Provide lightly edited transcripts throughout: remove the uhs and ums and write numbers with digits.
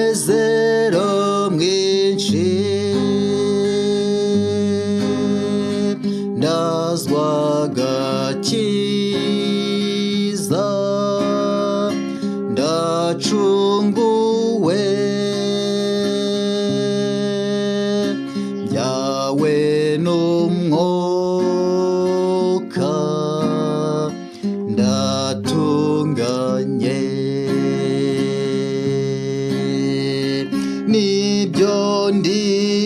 umunezero mwinshi, ndazwa agakiza, ndacunguwe, byawe n'umwuka, ndatunganye. Nibyo ndirimba,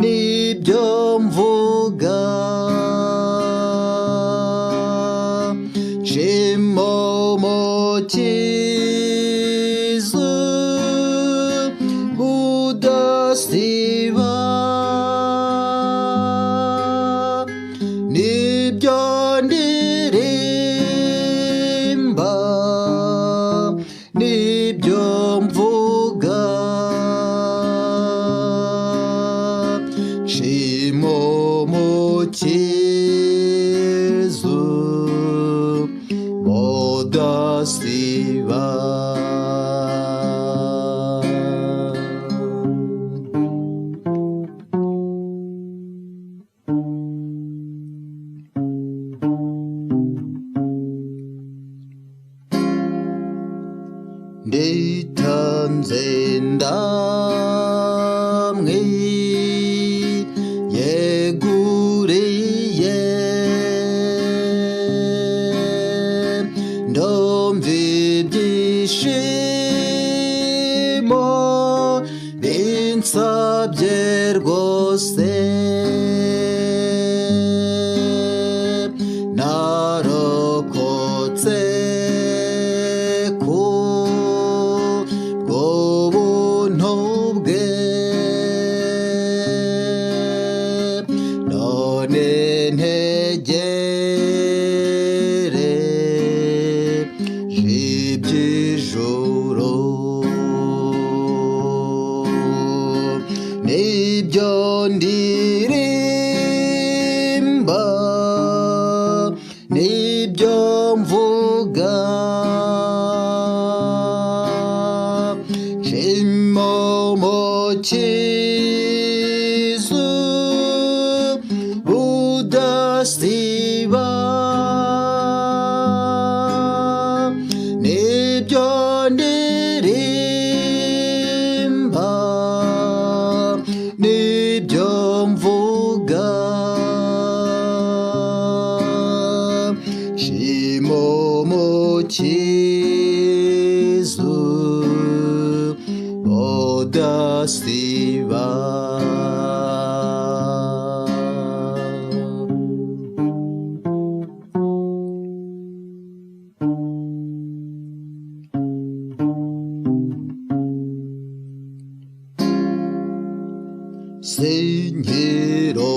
nibyo mvuga, nshima umukiza udasiba. Nibyo ndirimba, nibyo mvuga, nshima umukiza udasiba. nditanze ndamwe yeguriye, ndumva ibyishimo binsabye rwose, narokotse kubw'ubuntu bwe, none ntegereje iby'ijuru. Nibyo ndirimba, nibyo mvuga, nshima umukiza udasiba. Nibyo ndirimba, nibyo mvuga, nshima umukiza udasiba. Sinkiro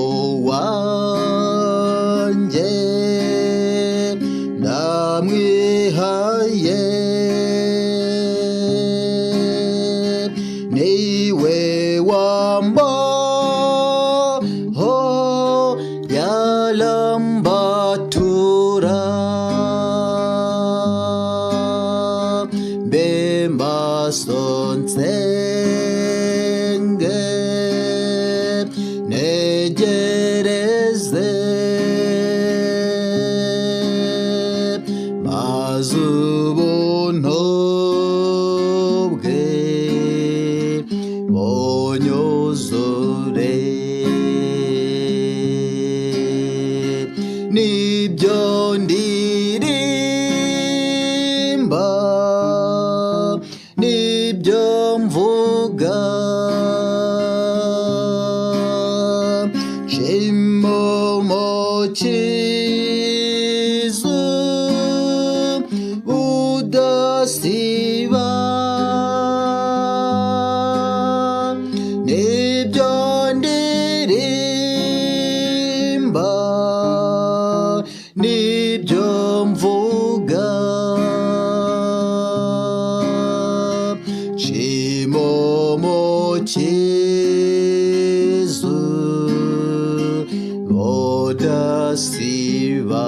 wanjye ndamwihaye, niwe wambaho yalambatura, mbe maso nsenge negereze, maze ubuntu bwe bunyuzure. Nibyo ndirimba, nibyo mvuga, nshima umukiza udasiba. Nibyo ndirimba, nibyo mvuga, nshima umukiza udasiba.